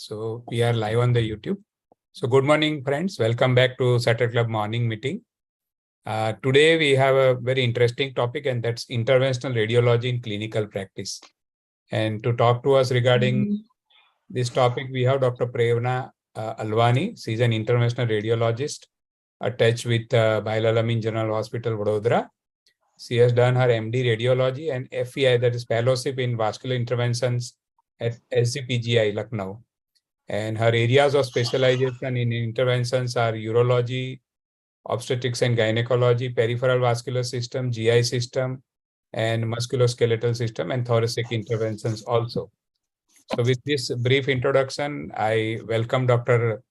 So we are live on the YouTube. So good morning, friends. Welcome back to Saturday Club morning meeting. Today we have a very interesting topic, and that's interventional radiology in clinical practice. And to talk to us regarding this topic, we have Dr. Prerna Alwani. She's an interventional radiologist attached with Bailalami General Hospital, Vadodara. She has done her MD radiology and FEI, that is fellowship in vascular interventions at SGPGI, Lucknow. And her areas of specialization in interventions are urology, obstetrics and gynecology, peripheral vascular system, GI system, and musculoskeletal system, and thoracic interventions also. So with this brief introduction, I welcome Dr.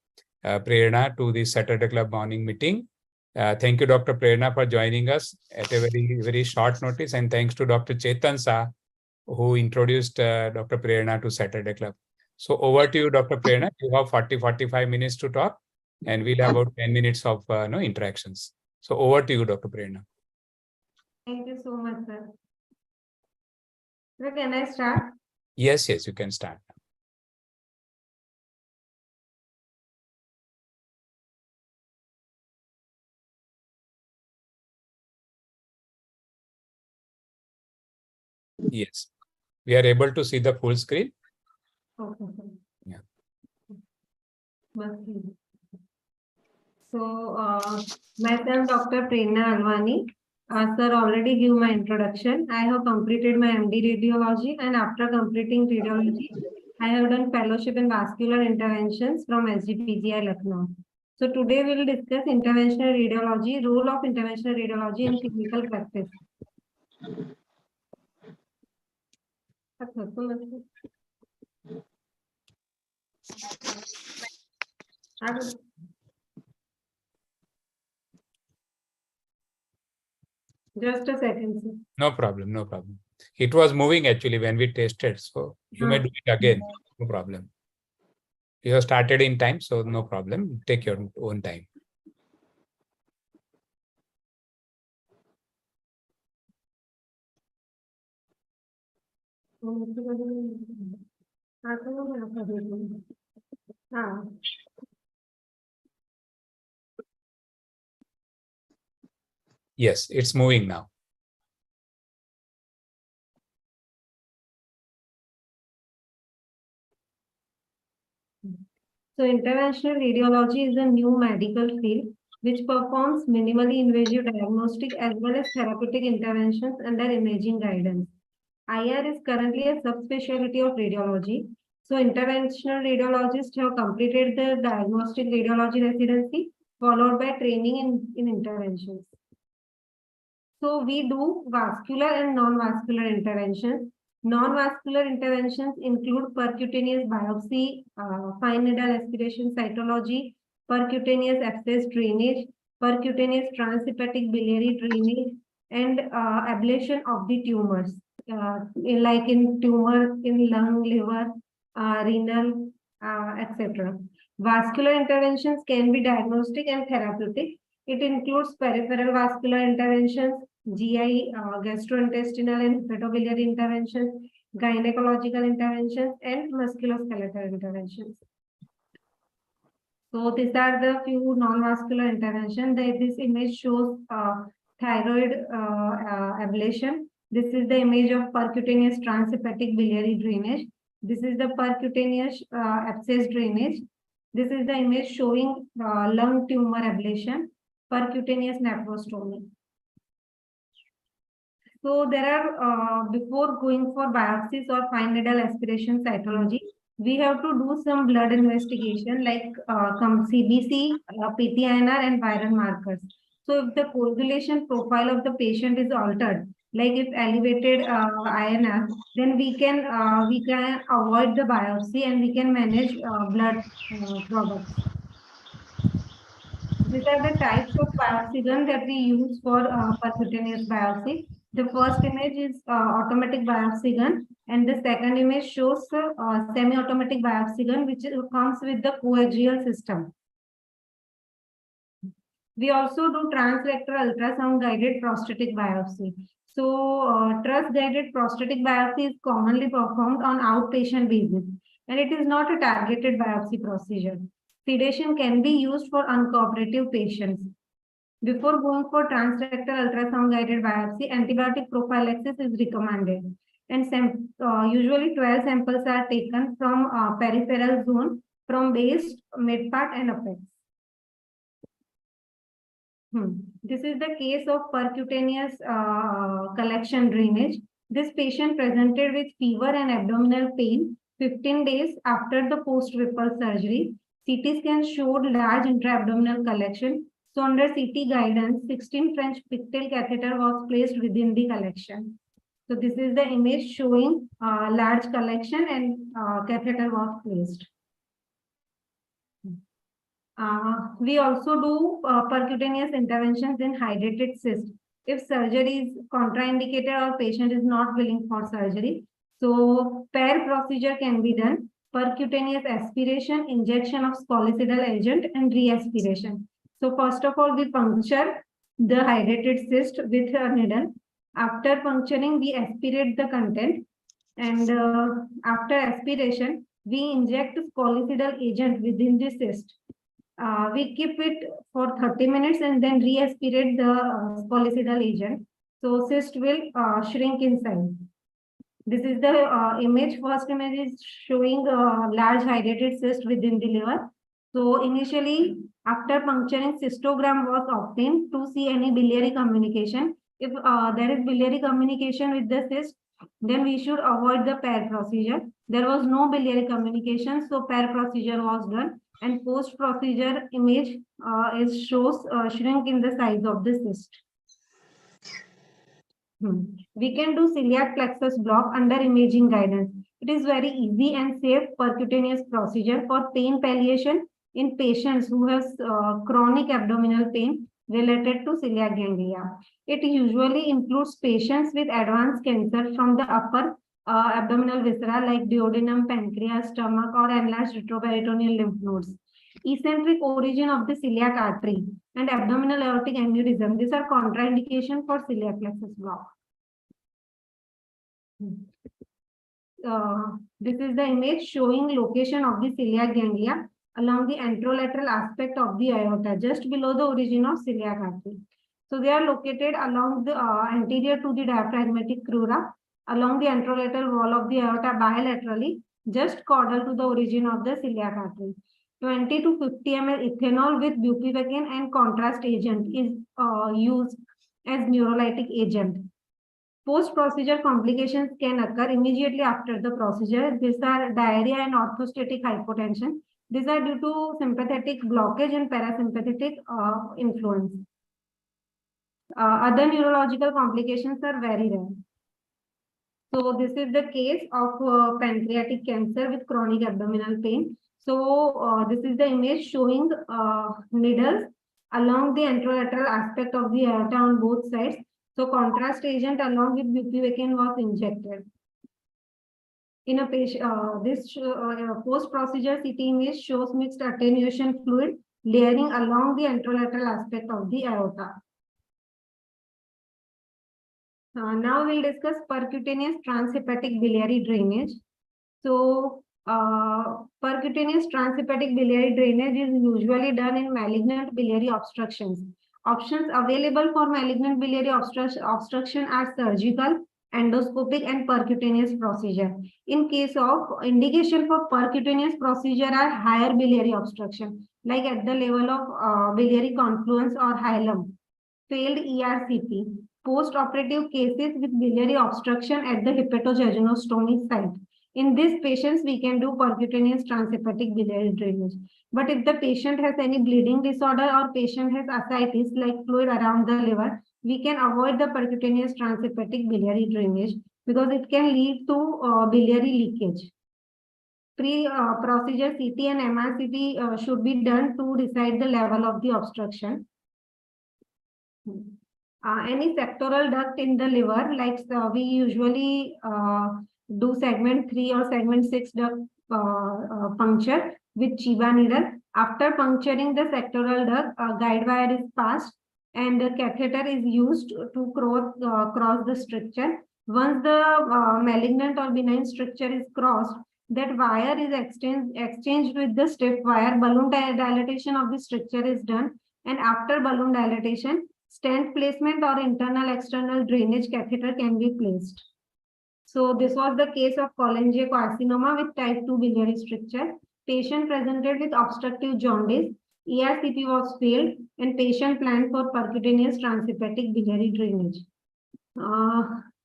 Prerna to the Saturday Club morning meeting. Thank you, Dr. Prerna, for joining us at a very short notice, and thanks to Dr. Chetan Shah, who introduced Dr. Prerna to Saturday Club. So over to you, Dr. Prerna. You have 40-45 minutes to talk, and we'll have about 10 minutes of interactions. So over to you, Dr. Prerna. Thank you so much, sir. So can I start? Yes, you can start. Yes, we are able to see the full screen. Okay. Yeah. So, myself, Dr. Prerna Alwani. Sir already gave my introduction. I have completed my MD radiology, and after completing radiology, I have done fellowship in vascular interventions from SGPGI Lucknow. So today we will discuss interventional radiology, role of interventional radiology in clinical practice. Just a second, sir. No problem. It was moving actually when we tested, so you may do it again. No problem. You have started in time, so no problem. Take your own time. Yes, it's moving now. So interventional radiology is a new medical field which performs minimally invasive diagnostic as well as therapeutic interventions under imaging guidance. IR is currently a subspecialty of radiology. So interventional radiologists have completed the diagnostic radiology residency followed by training in interventions. So we do vascular and non-vascular interventions. Non-vascular interventions include percutaneous biopsy, fine needle aspiration cytology, percutaneous abscess drainage, percutaneous transhepatic biliary drainage, and ablation of the tumors, like in tumor in lung, liver, renal, etc. Vascular interventions can be diagnostic and therapeutic. It includes peripheral vascular interventions, GI, gastrointestinal and hepatobiliary interventions, gynecological interventions, and musculoskeletal interventions. So these are the few non-vascular interventions. This image shows thyroid ablation. This is the image of percutaneous transhepatic biliary drainage. This is the percutaneous abscess drainage. This is the image showing lung tumor ablation, percutaneous nephrostomy. So there are, before going for biopsies or fine needle aspiration cytology, we have to do some blood investigation like CBC, PTINR, and viral markers. So if the coagulation profile of the patient is altered, like if elevated INR, then we can avoid the biopsy and we can manage blood products. These are the types of biopsy gun that we use for percutaneous biopsy. The first image is automatic biopsy gun, and the second image shows semi-automatic biopsy gun, which comes with the coaxial system. We also do transrectal ultrasound guided prostatic biopsy. So, TRUS guided prostatic biopsy is commonly performed on outpatient basis. and it is not a targeted biopsy procedure. Sedation can be used for uncooperative patients. Before going for transrectal ultrasound guided biopsy, antibiotic prophylaxis is recommended. And usually 12 samples are taken from peripheral zone, from base, mid part, and apex. This is the case of percutaneous collection drainage. This patient presented with fever and abdominal pain 15 days after the post-Whipple surgery. CT scan showed large intra-abdominal collection. So under CT guidance, 16 French pigtail catheter was placed within the collection. So this is the image showing large collection and catheter was placed. We also do percutaneous interventions in hydrated cyst. If surgery is contraindicated or patient is not willing for surgery, so pair procedure can be done. Percutaneous aspiration, injection of spolicidal agent, and re-aspiration. So first of all, we puncture the hydrated cyst with a needle. After puncturing, we aspirate the content, and after aspiration, we inject spolicidal agent within the cyst. We keep it for 30 minutes and then re-aspirate the spolicidal agent. So cyst will shrink in size. This is the image. First image is showing a large hydrated cyst within the liver. So initially, after puncturing, cystogram was obtained to see any biliary communication. If there is biliary communication with the cyst, then we should avoid the pair procedure. There was no biliary communication, so pair procedure was done. And post-procedure image shows shrink in the size of the cyst. We can do celiac plexus block under imaging guidance. It is very easy and safe percutaneous procedure for pain palliation in patients who have chronic abdominal pain related to celiac ganglia. It usually includes patients with advanced cancer from the upper abdominal viscera like duodenum, pancreas, stomach, or enlarged retroperitoneal lymph nodes. Eccentric origin of the celiac artery and abdominal aortic aneurysm. These are contraindication for celiac plexus block. This is the image showing location of the celiac ganglia along the anterolateral aspect of the aorta, just below the origin of celiac artery. So they are located along the anterior to the diaphragmatic crura, along the anterolateral wall of the aorta bilaterally, just caudal to the origin of the celiac artery. 20 to 50 ml ethanol with bupivacaine and contrast agent is used as neurolytic agent. Post-procedure complications can occur immediately after the procedure. These are diarrhea and orthostatic hypotension. These are due to sympathetic blockage and parasympathetic influence. Other neurological complications are very rare. So this is the case of pancreatic cancer with chronic abdominal pain. So this is the image showing needles along the anterolateral aspect of the aorta on both sides. So contrast agent along with bupivacaine was injected. In a patient, this post-procedure CT image shows mixed attenuation fluid layering along the anterolateral aspect of the aorta. Now we'll discuss percutaneous transhepatic biliary drainage. So percutaneous transhepatic biliary drainage is usually done in malignant biliary obstructions. Options available for malignant biliary obstruction are surgical, endoscopic, and percutaneous procedure. In case of indication for percutaneous procedure are higher biliary obstruction, like at the level of biliary confluence or hilum, failed ERCP, post-operative cases with biliary obstruction at the hepatojejunectomy site. In these patients, we can do percutaneous transhepatic biliary drainage. But if the patient has any bleeding disorder or patient has ascites like fluid around the liver, we can avoid the percutaneous transhepatic biliary drainage because it can lead to biliary leakage. Pre-procedure CT and MRCP should be done to decide the level of the obstruction. Any sectoral duct in the liver, like we usually do segment 3 or segment 6 duct puncture with Chiba needle. After puncturing the sectoral duct, a guide wire is passed and the catheter is used to cross the stricture. Once the malignant or benign stricture is crossed, That wire is exchanged with the stiff wire. Balloon dilatation of the structure is done, and after balloon dilatation, stent placement or internal external drainage catheter can be placed. So this was the case of cholangiocarcinoma with type 2 biliary stricture. Patient presented with obstructive jaundice. ERCP was failed, and patient planned for percutaneous transhepatic biliary drainage.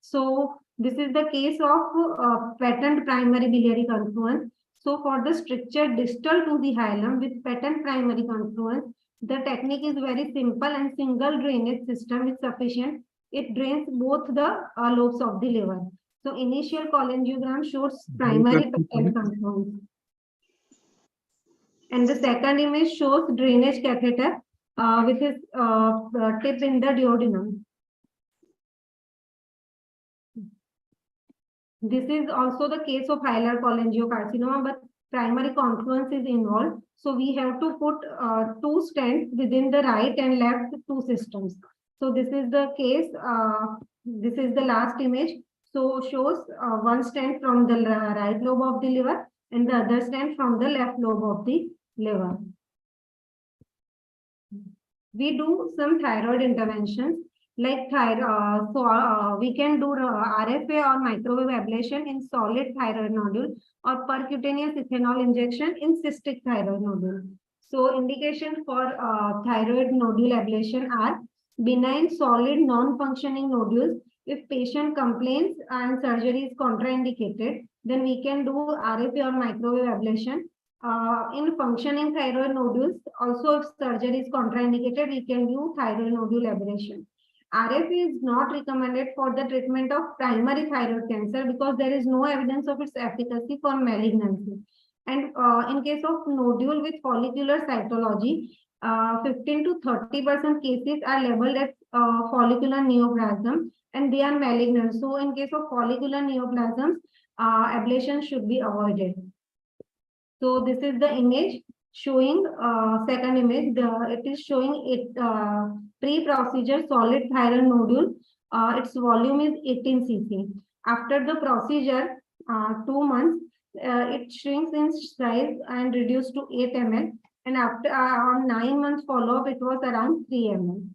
So this is the case of patent primary biliary confluence. So for the stricture distal to the hilum with patent primary confluence, the technique is very simple and single drainage system is sufficient. It drains both the lobes of the liver. So initial cholangiogram shows primary patent confluence. And the second image shows drainage catheter with its tip in the duodenum. This is also the case of hilar cholangiocarcinoma, but primary confluence is involved. So we have to put two stents within the right and left two systems. So this is the case. This is the last image. So shows one stent from the right lobe of the liver and the other stent from the left lobe of the liver. We do some thyroid interventions like thyroid. We can do RFA or microwave ablation in solid thyroid nodule or percutaneous ethanol injection in cystic thyroid nodule. So indication for thyroid nodule ablation are benign solid non-functioning nodules. If patient complains and surgery is contraindicated, then we can do RFA or microwave ablation. In functioning thyroid nodules, also if surgery is contraindicated, we can do thyroid nodule ablation. RFA is not recommended for the treatment of primary thyroid cancer because there is no evidence of its efficacy for malignancy. And in case of nodule with follicular cytology, 15 to 30% cases are labeled as follicular neoplasm and they are malignant. So in case of follicular neoplasms, ablation should be avoided. So this is the image showing second image. It is showing it pre-procedure solid thyroid nodule. Its volume is 18 cc. After the procedure, 2 months, it shrinks in size and reduced to 8 ml. And after on 9 months follow-up, it was around 3 ml.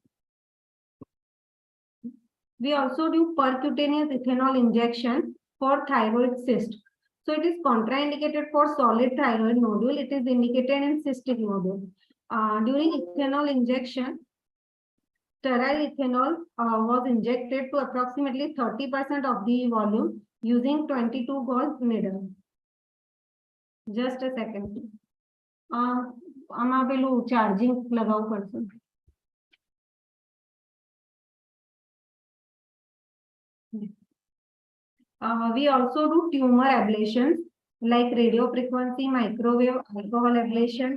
We also do percutaneous ethanol injection for thyroid cyst. So it is contraindicated for solid thyroid nodule. It is indicated in cystic nodule. During ethanol injection, sterile ethanol was injected to approximately 30% of the volume using 22 gauge needle. Just a second. આમાં પેલું charging લગાવવું પડશે. We also do tumor ablations like radiofrequency, microwave, alcohol ablation.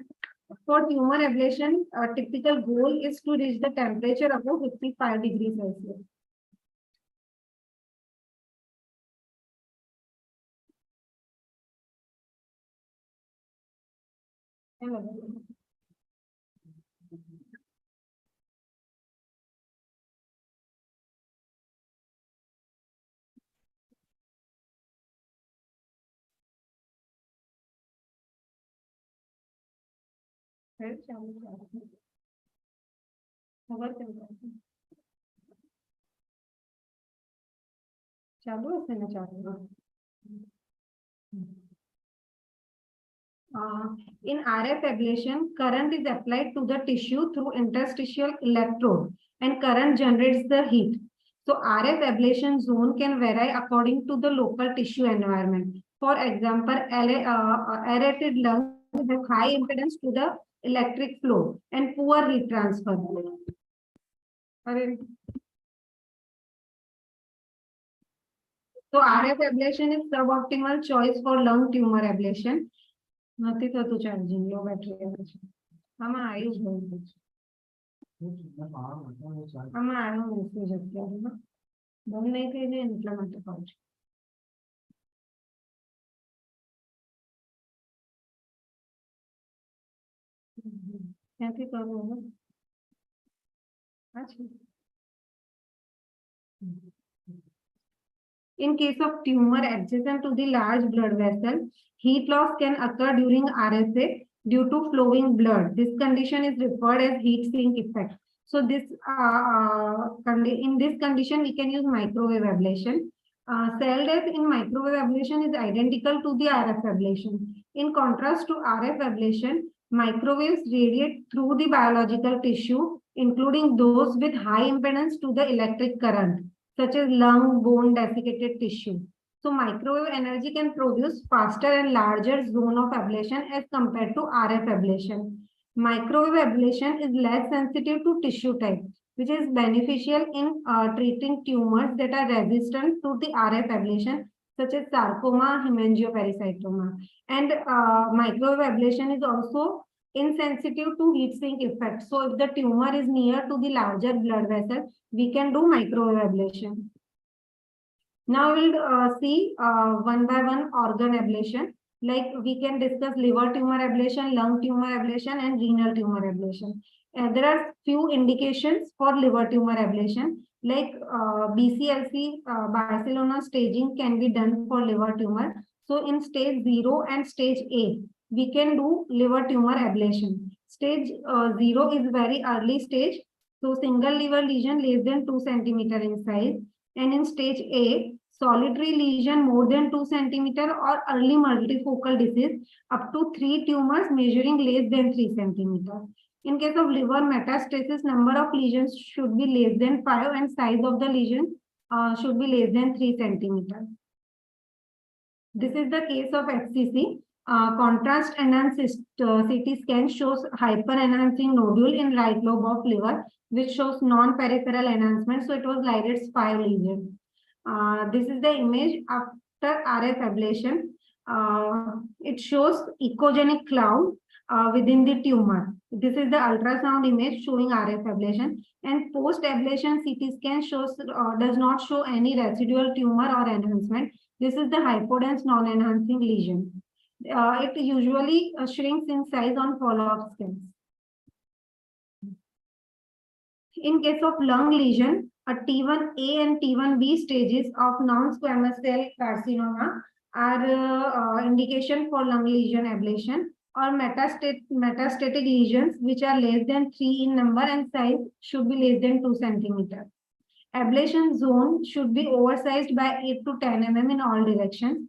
For tumor ablation, a typical goal is to reach the temperature above 55 degrees Celsius. In RF ablation, current is applied to the tissue through interstitial electrode and current generates the heat. So RF ablation zone can vary according to the local tissue environment. For example, aerated lungs have high impedance to the electric flow and poor heat transfer. So RF ablation is suboptimal choice for lung tumor ablation. નથી થતું charging લો battery આમાં આવ્યું જ બહુ આમાં આવ્યો message અત્યારે બંધ નહીં થઈ જાય એટલા માટે કહું છું. ક્યાંથી કરવું હવે આ છે In case of tumor adjacent to the large blood vessel, heat loss can occur during RSA due to flowing blood. This condition is referred as heat sink effect. So in this condition, we can use microwave ablation. Cell death in microwave ablation is identical to the RF ablation. In contrast to RF ablation, microwaves radiate through the biological tissue, including those with high impedance to the electric current, such as lung, bone, desiccated tissue. So microwave energy can produce faster and larger zone of ablation as compared to RF ablation. Microwave ablation is less sensitive to tissue type, which is beneficial in treating tumors that are resistant to the RF ablation, such as sarcoma, hemangiopericytoma. And microwave ablation is also insensitive to heat sink effect. So if the tumor is near to the larger blood vessel, we can do microwave ablation. Now we'll see one by one organ ablation. Like we can discuss liver tumor ablation, lung tumor ablation, and renal tumor ablation. There are few indications for liver tumor ablation. Like BCLC, Barcelona staging can be done for liver tumor. So in stage 0 and stage 8, we can do liver tumor ablation. Stage 0 is very early stage. So single liver lesion less than 2 centimeter in size. And in stage A, solitary lesion more than 2 centimeter or early multifocal disease up to 3 tumors measuring less than 3 centimeter. In case of liver metastasis, number of lesions should be less than 5 and size of the lesion should be less than 3 centimeter. This is the case of HCC. Contrast enhanced CT scan shows hyper-enhancing nodule in right lobe of liver, which shows non-peripheral enhancement. So it was Leidett's 5 lesion. This is the image after RF ablation. It shows echogenic cloud within the tumor. This is the ultrasound image showing RF ablation. And post-ablation CT scan shows does not show any residual tumor or enhancement. This is the hypodense non-enhancing lesion. It usually shrinks in size on follow-up scans. In case of lung lesion, a T1A and T1B stages of non-squamous cell carcinoma are indication for lung lesion ablation, or metastatic lesions which are less than 3 in number and size should be less than 2 centimeters. Ablation zone should be oversized by 8 to 10 mm in all directions.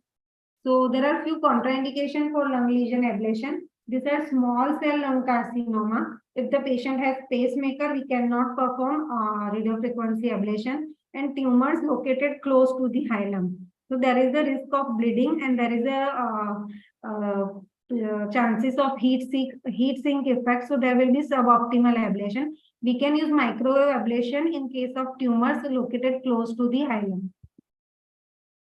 So there are few contraindications for lung lesion ablation. These are small cell lung carcinoma. If the patient has pacemaker, we cannot perform radiofrequency ablation, and tumors located close to the hilum. So there is a risk of bleeding, and there is a chances of heat sink effect. So there will be suboptimal ablation. We can use microwave ablation in case of tumors located close to the hilum.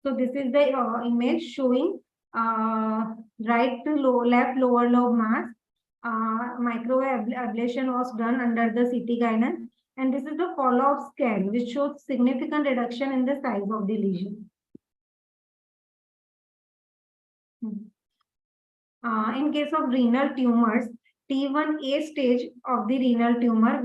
So this is the image showing right to left lower lobe mass. Microwave ablation was done under the CT guidance, and this is the follow-up scan which shows significant reduction in the size of the lesion. In case of renal tumors, T1A stage of the renal tumor,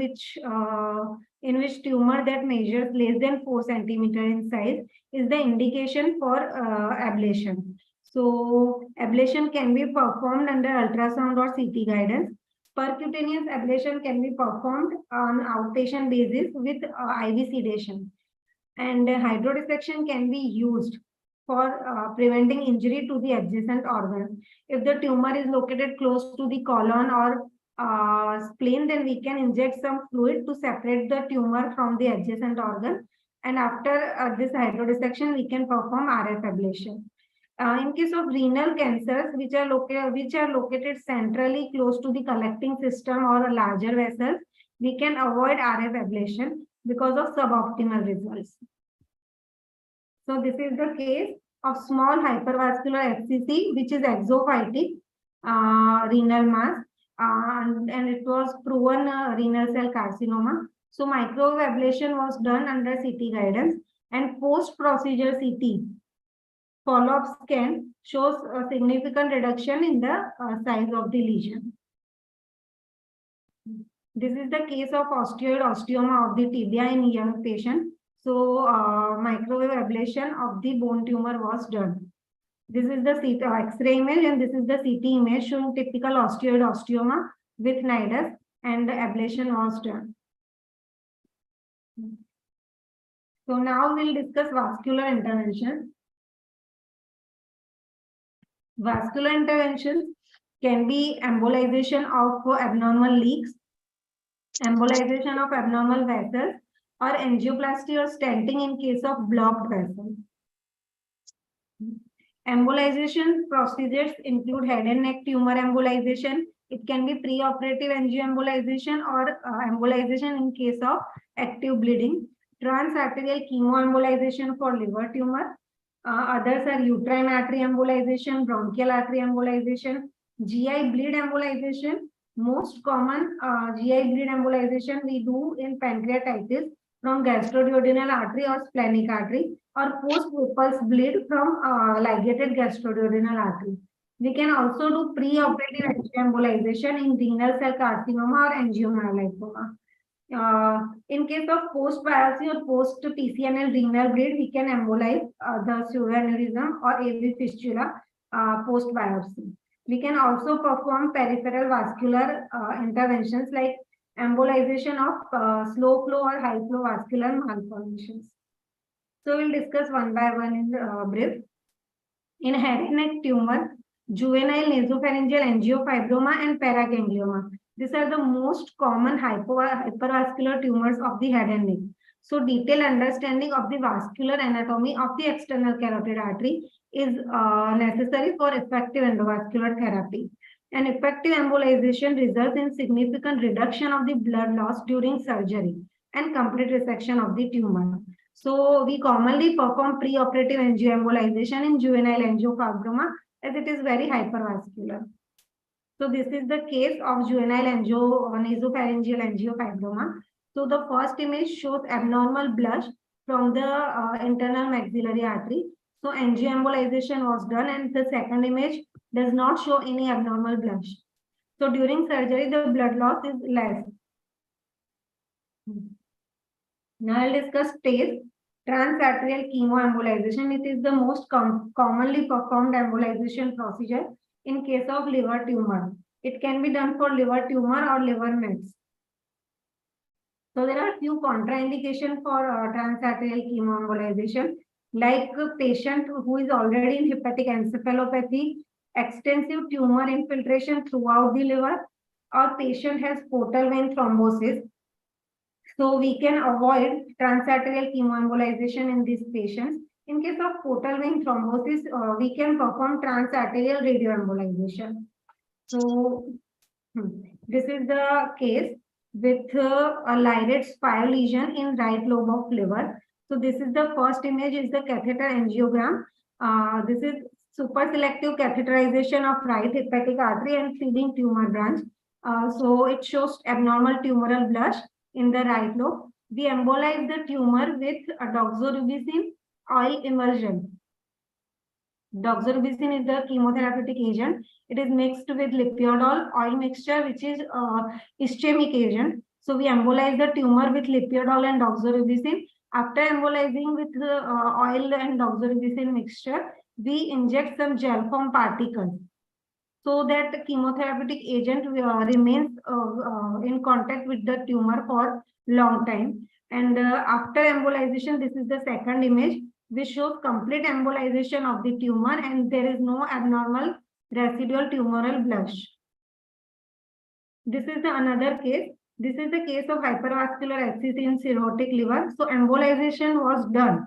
in which tumor that measures less than 4 centimeter in size, is the indication for ablation. So ablation can be performed under ultrasound or CT guidance. Percutaneous ablation can be performed on outpatient basis with IV sedation. And hydrodissection can be used for preventing injury to the adjacent organ. If the tumor is located close to the colon or spleen, then we can inject some fluid to separate the tumor from the adjacent organ. And after this hydrodissection, we can perform RF ablation. In case of renal cancers, which are located centrally close to the collecting system or larger vessels, we can avoid RF ablation because of suboptimal results. So this is the case of small hypervascular HCC, which is exophytic renal mass, and it was proven renal cell carcinoma. So microwave ablation was done under CT guidance, and post-procedure CT follow-up scan shows a significant reduction in the size of the lesion. This is the case of osteoid osteoma of the tibia in young patient. So microwave ablation of the bone tumor was done. This is the X-ray image and this is the CT image showing typical osteoid osteoma with nidus, and the ablation was done. So now we'll discuss vascular intervention. Vascular interventions can be embolization of abnormal leaks, embolization of abnormal vessels, or angioplasty or stenting in case of blocked vessels. Embolization procedures include head and neck tumor embolization. It can be pre-operative angioembolization or embolization in case of active bleeding. Transarterial chemoembolization for liver tumor. Others are uterine artery embolization, bronchial artery embolization, GI bleed embolization. Most common GI bleed embolization we do in pancreatitis from gastroduodenal artery or splenic artery, or post-pulse bleed from ligated gastroduodenal artery. We can also do pre-operative embolization in renal cell carcinoma or angiomyolipoma. In case of post-biopsy or post-PCNL renal bleed, we can embolize the pseudoaneurysm or AV fistula post-biopsy. We can also perform peripheral vascular interventions like embolization of slow flow or high flow vascular malformations. So we'll discuss one by one in brief. In head and neck tumor, juvenile nasopharyngeal angiofibroma and paraganglioma. These are the most common hypervascular tumors of the head and neck. So detailed understanding of the vascular anatomy of the external carotid artery is necessary for effective endovascular therapy. An effective embolization results in significant reduction of the blood loss during surgery and complete resection of the tumor. So we commonly perform pre-operative angioembolization in juvenile angiofibroma as it is very hypervascular. So this is the case of juvenile nasopharyngeal angiofibroma. So the first image shows abnormal blush from the internal maxillary artery. So angioembolization was done, and the second image does not show any abnormal blush. So during surgery, the blood loss is less. Now I'll discuss TACE, transarterial chemoembolization. It is the most commonly performed embolization procedure in case of liver tumor. It can be done for liver tumor or liver mets. So there are few contraindications for transarterial chemoembolization, like a patient who is already in hepatic encephalopathy, extensive tumor infiltration throughout the liver, or patient has portal vein thrombosis. So we can avoid transarterial chemoembolization in these patients. In case of portal vein thrombosis, we can perform transarterial radioembolization. So this is the case with a lyrate spire lesion in right lobe of liver. So this is the first image is the catheter angiogram. This is superselective catheterization of right hepatic artery and feeding tumor branch. So it shows abnormal tumoral blush in the right lobe. We embolize the tumor with a doxorubicin oil immersion. Doxorubicin is the chemotherapeutic agent. It is mixed with lipiodol oil mixture, which is ischemic agent. So we embolize the tumor with lipiodol and doxorubicin. After embolizing with the oil and doxorubicin mixture, we inject some gel form particles so that the chemotherapeutic agent remains in contact with the tumor for long time. And after embolization, this is the second image, which shows complete embolization of the tumor and there is no abnormal residual tumoral blush. This is the another case. This is the case of hypervascular abscess in cirrhotic liver. So embolization was done.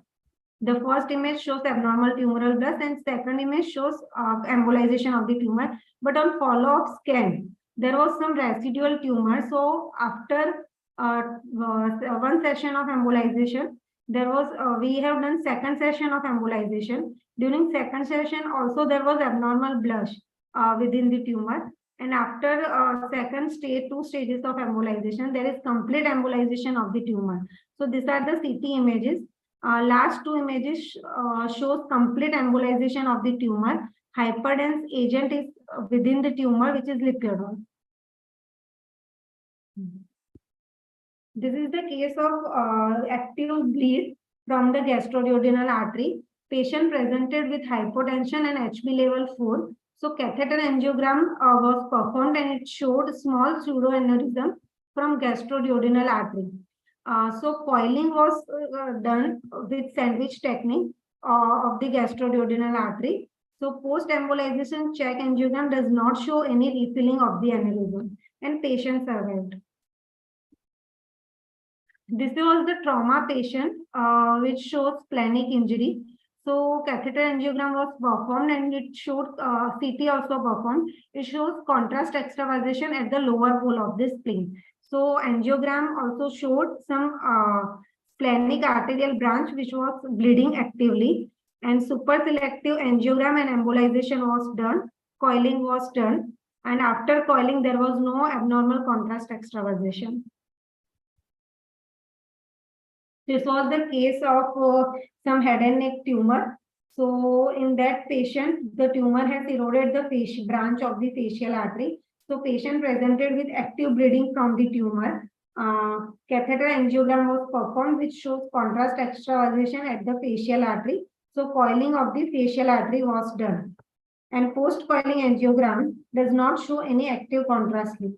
The first image shows abnormal tumoral blush and second image shows embolization of the tumor. But on follow-up scan, there was some residual tumor. So after one session of embolization, there was we have done second session of embolization. During second session, also there was abnormal blush within the tumor. And after second stage, 2 stages of embolization, there is complete embolization of the tumor. So these are the CT images. Last 2 images shows complete embolization of the tumor. Hyperdense agent is within the tumor, which is lipiodol. This is the case of active bleed from the gastroduodenal artery. Patient presented with hypotension and HB level 4. So catheter angiogram was performed and it showed small pseudoaneurysm from gastroduodenal artery. So coiling was done with sandwich technique of the gastroduodenal artery. So post-embolization check angiogram does not show any refilling of the aneurysm and patient survived. This was the trauma patient which shows splenic injury. So catheter angiogram was performed and it showed CT also performed. It shows contrast extravasation at the lower pole of the spleen. So angiogram also showed some splenic arterial branch which was bleeding actively, and superselective angiogram and embolization was done. Coiling was done, and after coiling there was no abnormal contrast extravasation. This was the case of some head and neck tumor. So in that patient, the tumor has eroded the branch of the facial artery. So patient presented with active bleeding from the tumor. Catheter angiogram was performed, which shows contrast extravasation at the facial artery. So coiling of the facial artery was done. And post-coiling angiogram does not show any active contrast leak.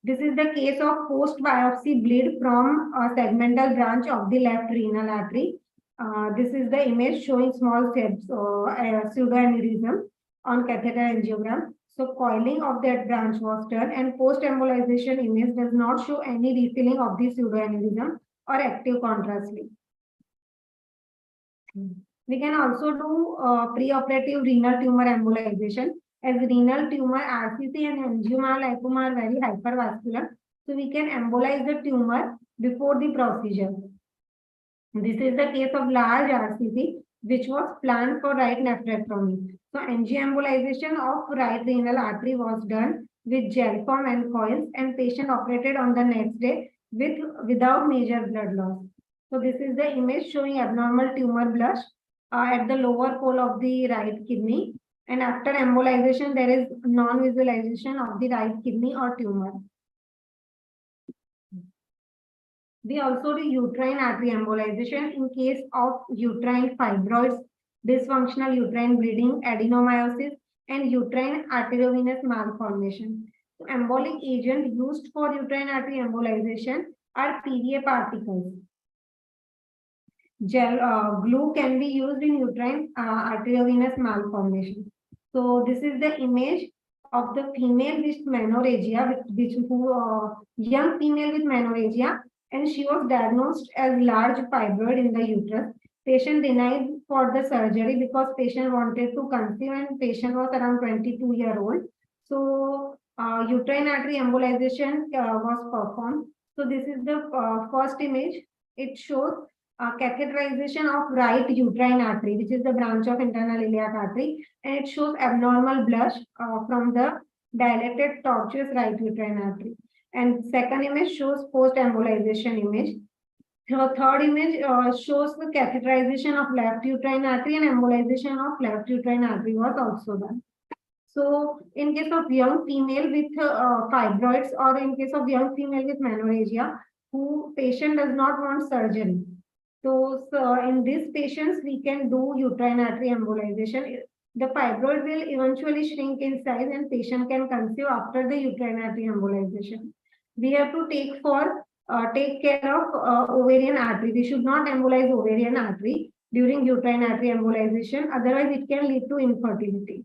This is the case of post-biopsy bleed from a segmental branch of the left renal artery. This is the image showing small pseudoaneurysm on catheter angiogram. So coiling of that branch was done, and post-embolization image does not show any refilling of the pseudoaneurysm or active contrast leak. We can also do preoperative renal tumor embolization. As renal tumor, RCC and angioma are very hypervascular. So we can embolize the tumor before the procedure. This is the case of large RCC, which was planned for right nephrectomy. So angioembolization of right renal artery was done with gel form and coils, and patient operated on the next day without major blood loss. So this is the image showing abnormal tumor blush at the lower pole of the right kidney. And after embolization, there is non-visualization of the right kidney or tumor. We also do uterine artery embolization in case of uterine fibroids, dysfunctional uterine bleeding, adenomyosis, and uterine arteriovenous malformation. So embolic agent used for uterine artery embolization are PVA particles. Glue can be used in uterine arteriovenous malformation. So this is the image of the female with menorrhagia, young female with menorrhagia, and she was diagnosed as large fibroid in the uterus. Patient denied for the surgery because patient wanted to conceive, and patient was around 22-year-old. So uterine artery embolization was performed. So this is the first image. It shows catheterization of right uterine artery, which is the branch of internal iliac artery, and it shows abnormal blush from the dilated tortuous right uterine artery. And second image shows post-embolization image. The third image shows the catheterization of left uterine artery, and embolization of left uterine artery was also done. So in case of young female with fibroids, or in case of young female with menorrhagia, who patient does not want surgery. So in these patients, we can do uterine artery embolization. The fibroid will eventually shrink in size, and patient can conceive after the uterine artery embolization. We have to take care of ovarian artery. We should not embolize ovarian artery during uterine artery embolization. Otherwise, it can lead to infertility.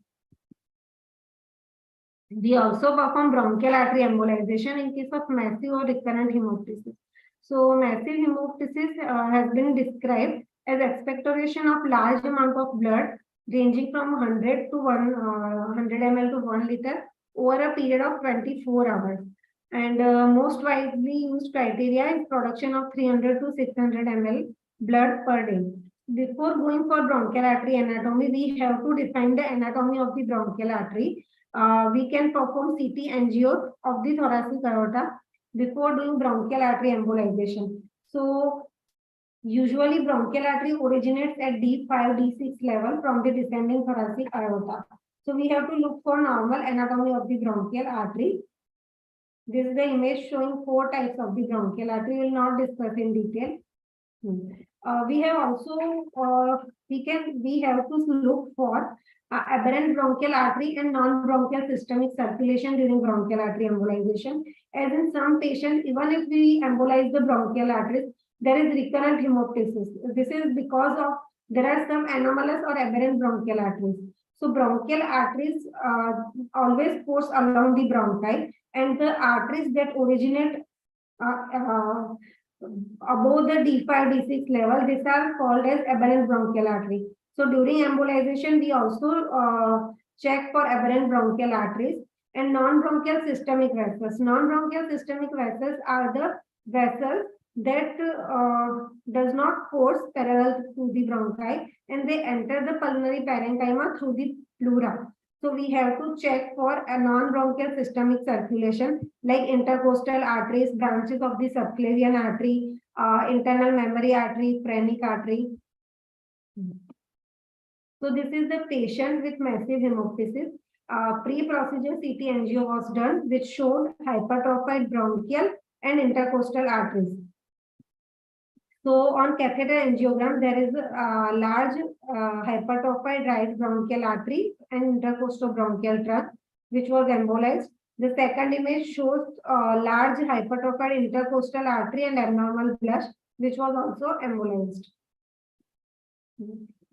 We also perform bronchial artery embolization in case of massive or recurrent hemoptysis. So massive hemoptysis has been described as expectoration of large amount of blood ranging from 100 to 100 ml to 1 liter over a period of 24 hours. And most widely used criteria is production of 300 to 600 ml blood per day. Before going for bronchial artery anatomy, we have to define the anatomy of the bronchial artery. We can perform CT angio of the thoracic aorta before doing bronchial artery embolization. So usually bronchial artery originates at D5, D6 level from the descending thoracic aorta. So we have to look for normal anatomy of the bronchial artery. This is the image showing 4 types of the bronchial artery. We will not discuss in detail. We have also we have to look for aberrant bronchial artery and non-bronchial systemic circulation during bronchial artery embolization. As in some patients, even if we embolize the bronchial arteries, there is recurrent hemoptysis. This is because of there are some anomalous or aberrant bronchial arteries. So bronchial arteries always course along the bronchi, and the arteries that originate above the D5, D6 level, these are called as aberrant bronchial artery. So during embolization, we also check for aberrant bronchial arteries and non-bronchial systemic vessels. Non-bronchial systemic vessels are the vessels that does not course parallel to the bronchi, and they enter the pulmonary parenchyma through the pleura. So we have to check for a non-bronchial systemic circulation like intercostal arteries, branches of the subclavian artery, internal mammary artery, phrenic artery. So this is the patient with massive hemoptysis. Pre-procedure CT angio was done, which showed hypertrophied bronchial and intercostal arteries. So on catheter angiogram, there is a large hypertrophied right bronchial artery and intercostal bronchial trunk, which was embolized. The second image shows large hypertrophied intercostal artery and abnormal flush, which was also embolized.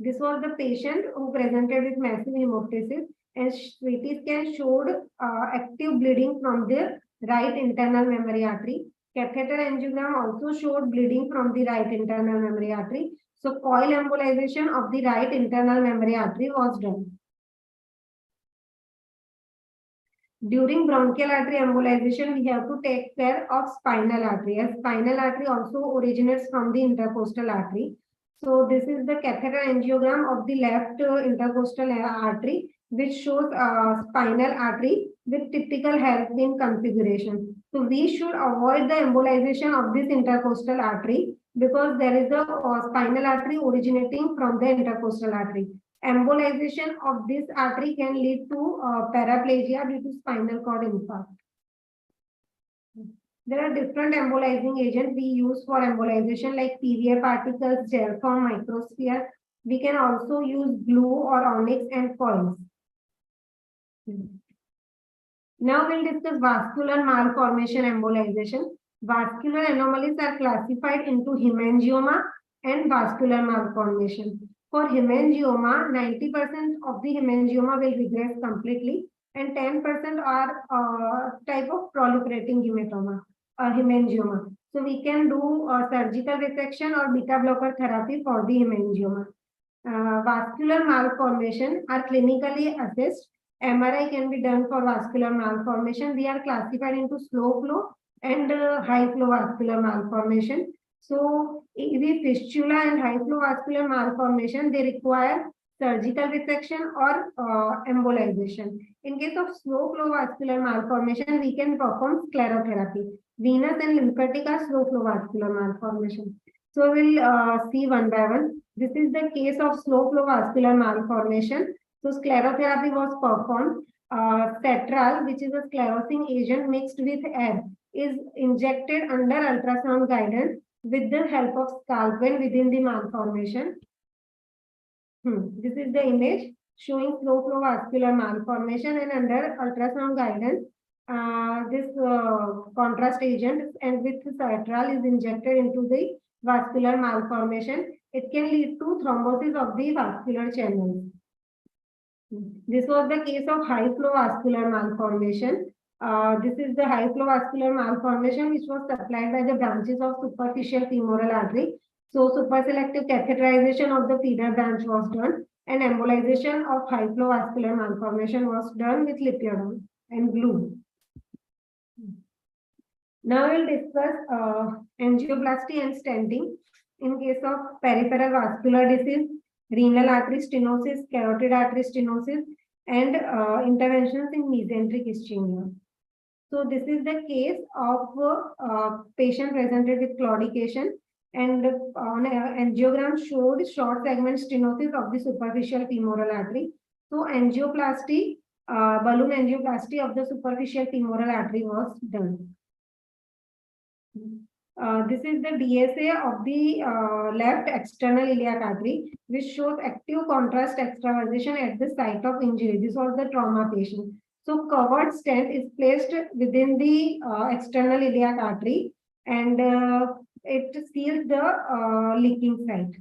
This was the patient who presented with massive hemoptysis, and CT scan showed active bleeding from the right internal mammary artery. Catheter angiogram also showed bleeding from the right internal mammary artery. So coil embolization of the right internal mammary artery was done. During bronchial artery embolization, we have to take care of spinal artery, as spinal artery also originates from the intercostal artery. So this is the catheter angiogram of the left intercostal artery, which shows spinal artery with typical hairpin configuration. So we should avoid the embolization of this intercostal artery because there is a spinal artery originating from the intercostal artery. Embolization of this artery can lead to paraplegia due to spinal cord infarct. There are different embolizing agents we use for embolization like PVA particles, gel form, microsphere. We can also use glue or onyx and coils. Now we'll discuss vascular malformation embolization. Vascular anomalies are classified into hemangioma and vascular malformation. For hemangioma, 90% of the hemangioma will regress completely, and 10% are type of proliferating hemangioma. So we can do surgical resection or beta blocker therapy for the hemangioma. Vascular malformation are clinically assessed. MRI can be done for vascular malformation. We are classified into slow flow and high flow vascular malformation. So AV fistula and high flow vascular malformation, they require surgical resection or embolization. In case of slow flow vascular malformation, we can perform sclerotherapy. Venous and lymphatic are slow flow vascular malformation. So we'll see one by one. This is the case of slow flow vascular malformation. So sclerotherapy was performed. Cetral, which is a sclerosing agent mixed with air, is injected under ultrasound guidance with the help of scalpel within the malformation. This is the image showing slow flow vascular malformation, and under ultrasound guidance, this contrast agent and with citral is injected into the vascular malformation. It can lead to thrombosis of the vascular channels. This was the case of high flow vascular malformation. This is the high flow vascular malformation which was supplied by the branches of superficial femoral artery. So superselective catheterization of the feeder branch was done, and embolization of high flow vascular malformation was done with lipiodome and glue. Now we'll discuss angioplasty and stenting in case of peripheral vascular disease, renal artery stenosis, carotid artery stenosis, and interventions in mesenteric ischemia. So this is the case of a patient presented with claudication, and on angiogram showed short segment stenosis of the superficial femoral artery. So angioplasty balloon angioplasty of the superficial femoral artery was done. This is the DSA of the left external iliac artery, which shows active contrast extravasation at the site of injury. This was the trauma patient. So covered stent is placed within the external iliac artery, and it seals the leaking site.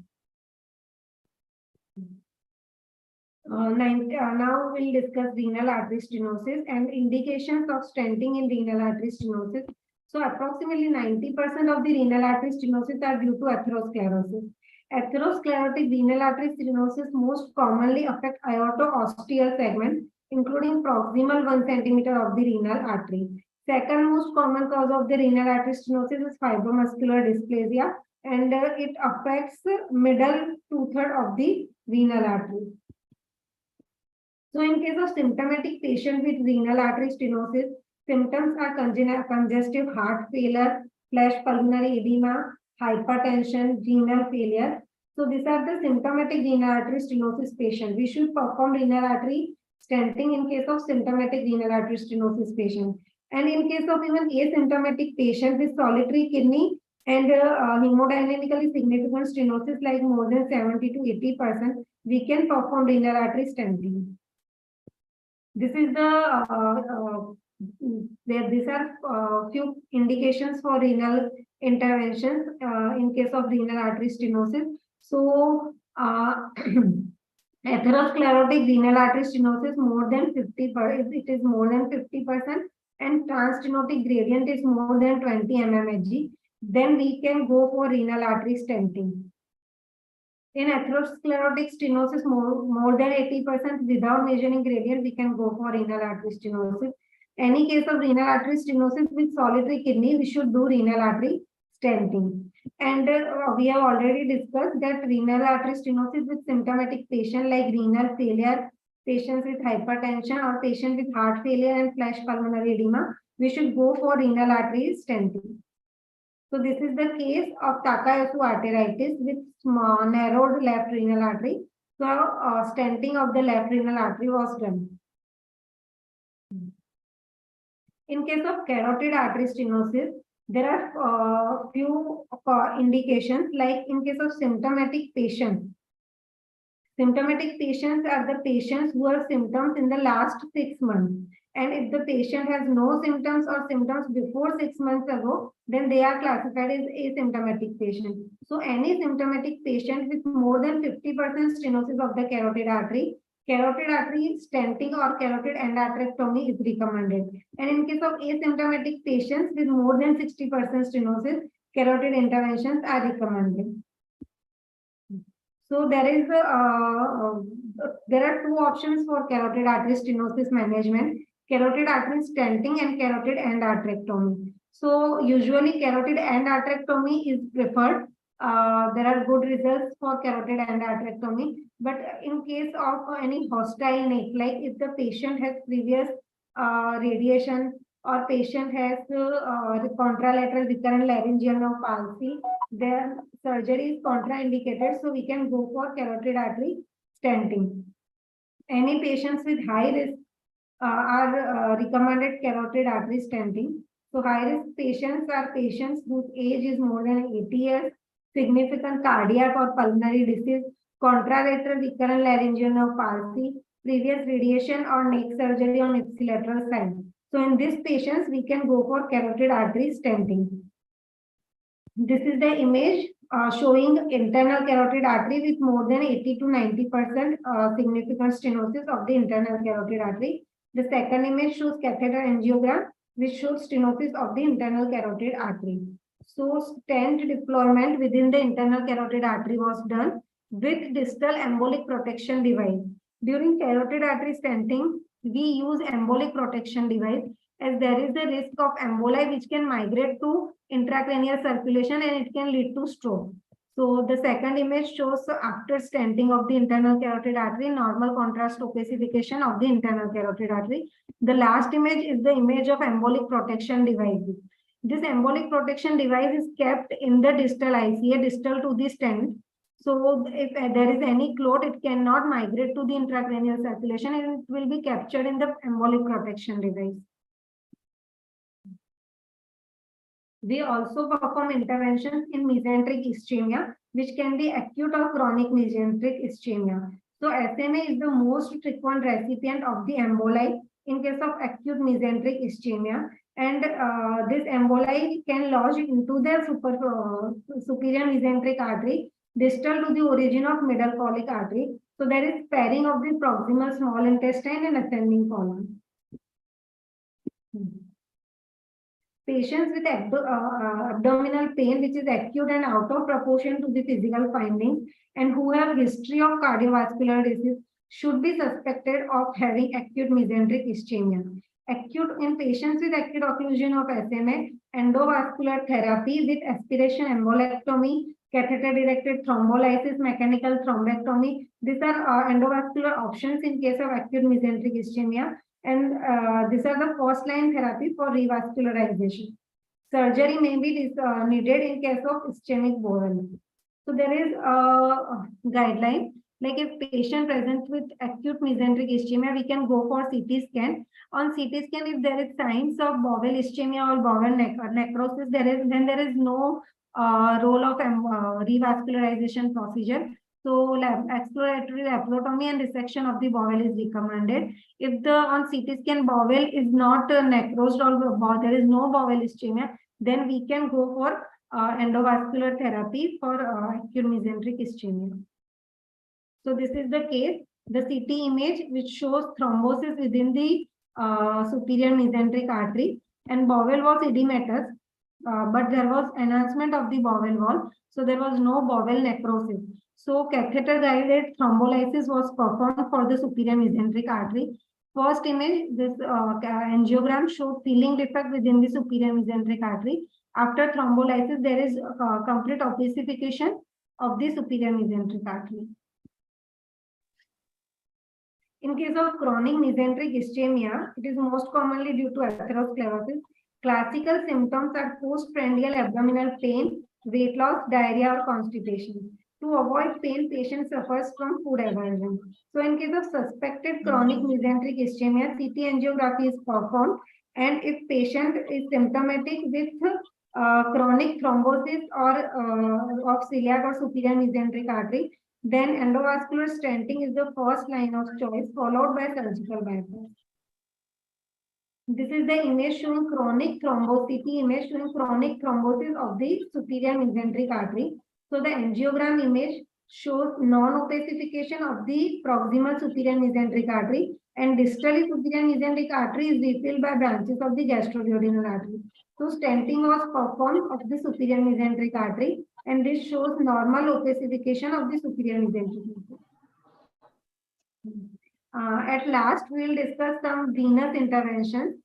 Now we'll discuss renal artery stenosis and indications of stenting in renal artery stenosis. So approximately 90% of the renal artery stenosis are due to atherosclerosis. Atherosclerotic renal artery stenosis most commonly affect aorto-ostial segment, including proximal 1 centimeter of the renal artery. Second most common cause of the renal artery stenosis is fibromuscular dysplasia, and it affects middle 2/3 of the renal artery. So in case of symptomatic patient with renal artery stenosis, symptoms are congestive heart failure, flash pulmonary edema, hypertension, renal failure. So these are the symptomatic renal artery stenosis patient. We should perform renal artery stenting in case of symptomatic renal artery stenosis patient. And in case of even asymptomatic patient with solitary kidney and hemodynamically significant stenosis like more than 70 to 80%, we can perform renal artery stenting. This is the these are few indications for renal interventions in case of renal artery stenosis. So atherosclerotic renal artery stenosis more than 50%, it is more than 50%, and transstenotic gradient is more than 20 mmHg. Then we can go for renal artery stenting. In atherosclerotic stenosis, more than 80% without measuring gradient, we can go for renal artery stenosis. Any case of renal artery stenosis with solitary kidney, we should do renal artery stenting. And we have already discussed that renal artery stenosis with symptomatic patient like renal failure, patients with hypertension, or patient with heart failure and flash pulmonary edema, we should go for renal artery stenting. So this is the case of Takayasu arteritis with narrowed left renal artery. So stenting of the left renal artery was done. In case of carotid artery stenosis, there are few indications, like in case of symptomatic patients. Symptomatic patients are the patients who have symptoms in the last 6 months. And if the patient has no symptoms or symptoms before 6 months ago, then they are classified as asymptomatic patient. So any symptomatic patient with more than 50% stenosis of the carotid artery stenting or carotid endarterectomy is recommended. And in case of asymptomatic patients with more than 60% stenosis, carotid interventions are recommended. So there is there are two options for carotid artery stenosis management: carotid artery stenting and carotid endarterectomy. So usually carotid endarterectomy is preferred. There are good results for carotid endarterectomy, but in case of any hostile neck, like if the patient has previous radiation or patient has contralateral recurrent laryngeal nerve palsy, then surgery is contraindicated, so we can go for carotid artery stenting. Any patients with high risk are recommended carotid artery stenting. So high risk patients are patients whose age is more than 80 years, significant cardiac or pulmonary disease, contralateral recurrent laryngeal nerve palsy, previous radiation or neck surgery on ipsilateral side. So in these patients, we can go for carotid artery stenting. This is the image showing internal carotid artery with more than 80 to 90% significant stenosis of the internal carotid artery. The second image shows catheter angiogram, which shows stenosis of the internal carotid artery. So stent deployment within the internal carotid artery was done with distal embolic protection device. During carotid artery stenting, we use embolic protection device, as there is a risk of emboli which can migrate to intracranial circulation and it can lead to stroke. So the second image shows after stenting of the internal carotid artery, normal contrast opacification of the internal carotid artery. The last image is the image of embolic protection device. This embolic protection device is kept in the distal ICA, distal to the stent. So if there is any clot, it cannot migrate to the intracranial circulation and it will be captured in the embolic protection device. We also perform interventions in mesenteric ischemia, which can be acute or chronic mesenteric ischemia. So SMA is the most frequent recipient of the emboli in case of acute mesenteric ischemia, and this emboli can lodge into the superior mesenteric artery distal to the origin of middle colic artery. So there is sparing of the proximal small intestine and ascending colon. Patients with abdominal pain, which is acute and out of proportion to the physical findings, and who have history of cardiovascular disease, should be suspected of having acute mesenteric ischemia. In patients with acute occlusion of SMA, endovascular therapy with aspiration embolectomy, catheter-directed thrombolysis, mechanical thrombectomy. These are endovascular options in case of acute mesenteric ischemia. And these are the first line therapy for revascularization. Surgery may be needed in case of ischemic bowel. So there is a guideline, like if patient presents with acute mesenteric ischemia, we can go for CT scan. On CT scan, if there is signs of bowel ischemia or bowel necrosis, then there is no role of revascularization procedure. So exploratory laparotomy and resection of the bowel is recommended. If on CT scan bowel is not necrosed or there is no bowel ischemia, then we can go for endovascular therapy for acute mesenteric ischemia. So this is the case, the CT image which shows thrombosis within the superior mesenteric artery, and bowel was edematous, but there was enhancement of the bowel wall, so there was no bowel necrosis. So catheter-guided thrombolysis was performed for the superior mesenteric artery. First image, this angiogram shows filling defect within the superior mesenteric artery. After thrombolysis, there is complete opacification of the superior mesenteric artery. In case of chronic mesenteric ischemia, it is most commonly due to atherosclerosis. Classical symptoms are postprandial abdominal pain, weight loss, diarrhea, or constipation. To avoid pain, patient suffers from food aversion. So in case of suspected chronic mesenteric ischemia, CT angiography is performed, and if patient is symptomatic with chronic thrombosis or of celiac or superior mesenteric artery, then endovascular stenting is the first line of choice, followed by surgical bypass. This is the image showing chronic thrombosis, image showing chronic thrombosis of the superior mesenteric artery. So the angiogram image shows non-opacification of the proximal superior mesenteric artery, and distally superior mesenteric artery is refilled by branches of the gastroduodenal artery. So stenting was performed of the superior mesenteric artery, and this shows normal opacification of the superior mesenteric artery. At last, we will discuss some venous interventions.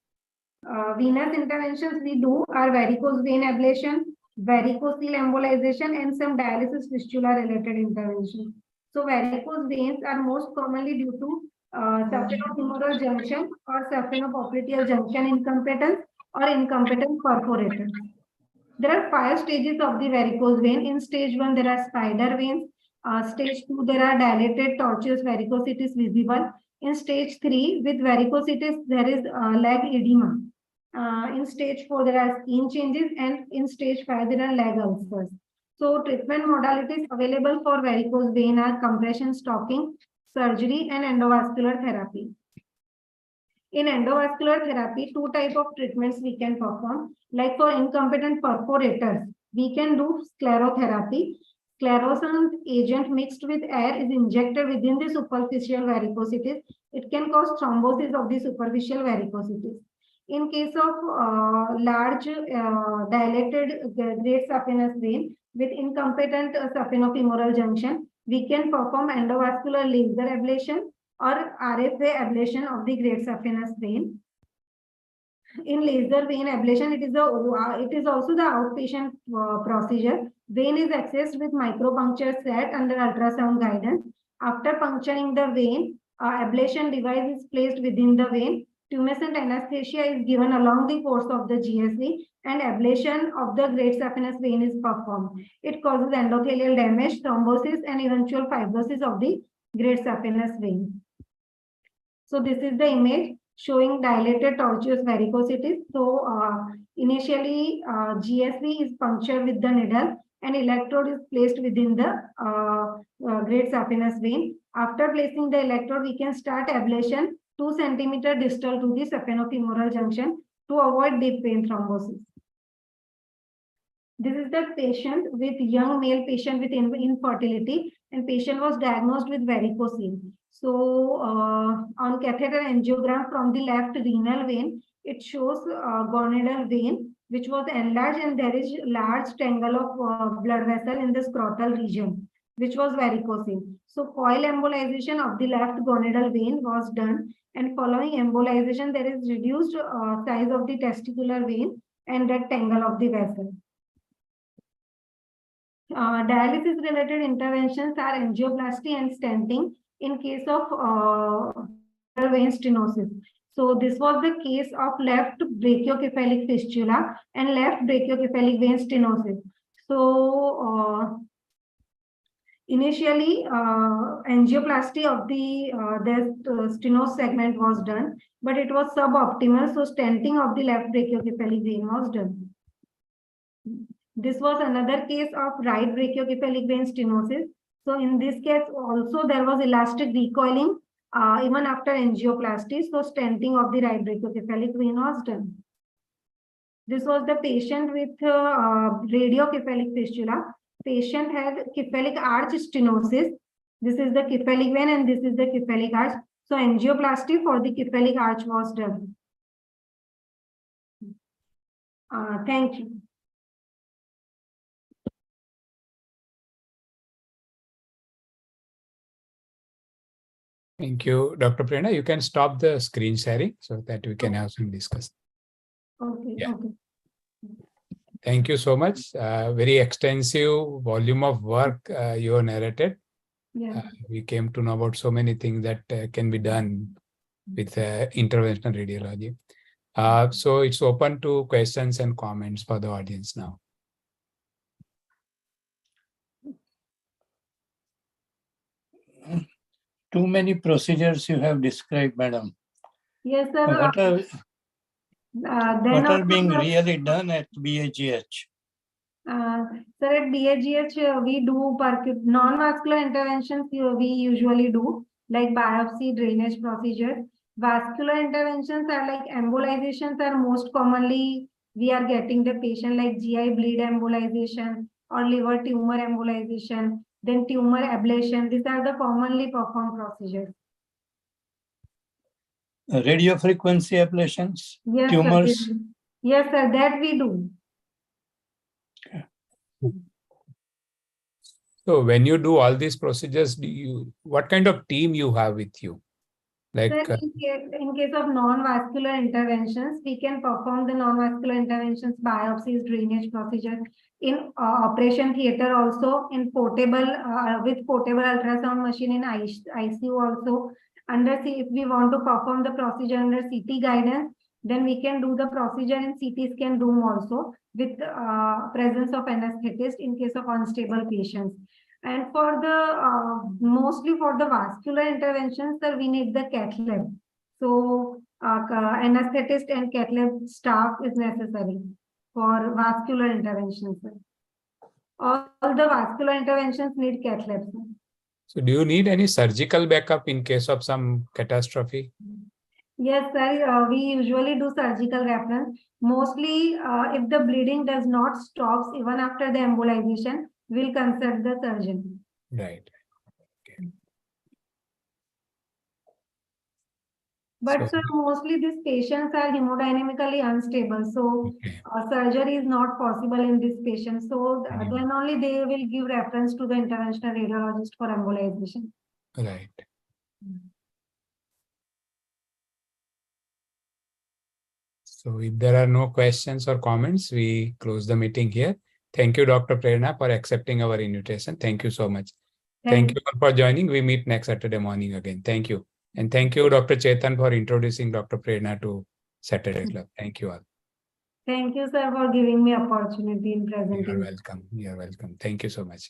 Venous interventions we do are varicose vein ablation, varicocele embolization, and some dialysis fistula related interventions. So varicose veins are most commonly due to saphenofemoral junction or saphenopopliteal junction incompetence or incompetent perforators. There are 5 stages of the varicose vein. In stage 1, there are spider veins. Stage 2, there are dilated tortuous varicosities visible. In stage 3, with varicosities, there is leg edema. In stage 4, there are skin changes, and in stage 5, there are leg ulcers. So treatment modalities available for varicose vein are compression stocking, surgery, and endovascular therapy. In endovascular therapy, 2 types of treatments we can perform. Like for incompetent perforators, we can do sclerotherapy. Sclerosant agent mixed with air is injected within the superficial varicosities. It can cause thrombosis of the superficial varicosities. In case of large dilated great saphenous vein with incompetent saphenofemoral junction, we can perform endovascular laser ablation or RFA ablation of the great saphenous vein. In laser vein ablation, it is also the outpatient procedure. Vein is accessed with micropuncture set under ultrasound guidance. After puncturing the vein, ablation device is placed within the vein. Tumescent anesthesia is given along the course of the GSV, and ablation of the great saphenous vein is performed. It causes endothelial damage, thrombosis, and eventual fibrosis of the great saphenous vein. So this is the image showing dilated tortuous varicosities. So initially GSV is punctured with the needle and electrode is placed within the great saphenous vein. After placing the electrode, we can start ablation 2 cm distal to the saphenofemoral junction to avoid deep vein thrombosis. This is the patient with young male patient with infertility, and patient was diagnosed with varicose. So on catheter angiogram from the left renal vein, it shows gonadal vein which was enlarged, and there is large tangle of blood vessel in the scrotal region which was varicose. So coil embolization of the left gonadal vein was done, and following embolization there is reduced size of the testicular vein and that tangle of the vessel. Dialysis related interventions are angioplasty and stenting in case of vein stenosis. So this was the case of left brachiocephalic fistula and left brachiocephalic vein stenosis. So initially angioplasty of the stenosed segment was done, but it was suboptimal, so stenting of the left brachiocephalic vein was done. This was another case of right brachiocephalic vein stenosis. So in this case also there was elastic recoiling even after angioplasty. So stenting of the right brachiocephalic vein was done. This was the patient with radiocephalic fistula. Patient had cephalic arch stenosis. This is the cephalic vein and this is the cephalic arch. So angioplasty for the cephalic arch was done. Thank you. Thank you, Dr. Prerna. You can stop the screen sharing so that we can have some discussion. Okay. Yeah. Okay. Thank you so much. Very extensive volume of work you have narrated. Yeah. We came to know about so many things that can be done with interventional radiology. So it's open to questions and comments for the audience now. Too many procedures you have described, madam. Yes, sir. What are being really done at BAGH? Sir, at BAGH, we do non-vascular interventions. We usually do like biopsy, drainage procedure. Vascular interventions are like embolizations are most commonly we are getting the patient like GI bleed embolization or liver tumor embolization, then tumor ablation. These are the commonly performed procedures. Radiofrequency ablations, yes, tumors. Sir, yes, sir, that we do. So when you do all these procedures, what kind of team you have with you? Like Sir, in case of non-vascular interventions, we can perform the non-vascular interventions, biopsies, drainage procedure in operation theater also, in portable with portable ultrasound machine in ICU also. If we want to perform the procedure under CT guidance, then we can do the procedure in CT scan room also with presence of anesthetist in case of unstable patients. And for the mostly for the vascular interventions, sir, we need the cath lab. So anesthetist and cath lab staff is necessary for vascular interventions, sir. All the vascular interventions need cath lab, sir. So do you need any surgical backup in case of some catastrophe? Yes, sir. We usually do surgical reference. Mostly, if the bleeding does not stop even after the embolization, we'll consult the surgeon. Right. Okay. But sir, mostly these patients are hemodynamically unstable. So surgery is not possible in this patient. So then only they will give reference to the interventional radiologist for embolization. Right. So if there are no questions or comments, we close the meeting here. Thank you, Dr. Prerna, for accepting our invitation. Thank you so much. Thank you all for joining. We meet next Saturday morning again. Thank you. And thank you, Dr. Chetan, for introducing Dr. Prerna to Saturday Club. Thank you all. Thank you, sir, for giving me opportunity in You're presenting. welcome. You're welcome. Thank you so much.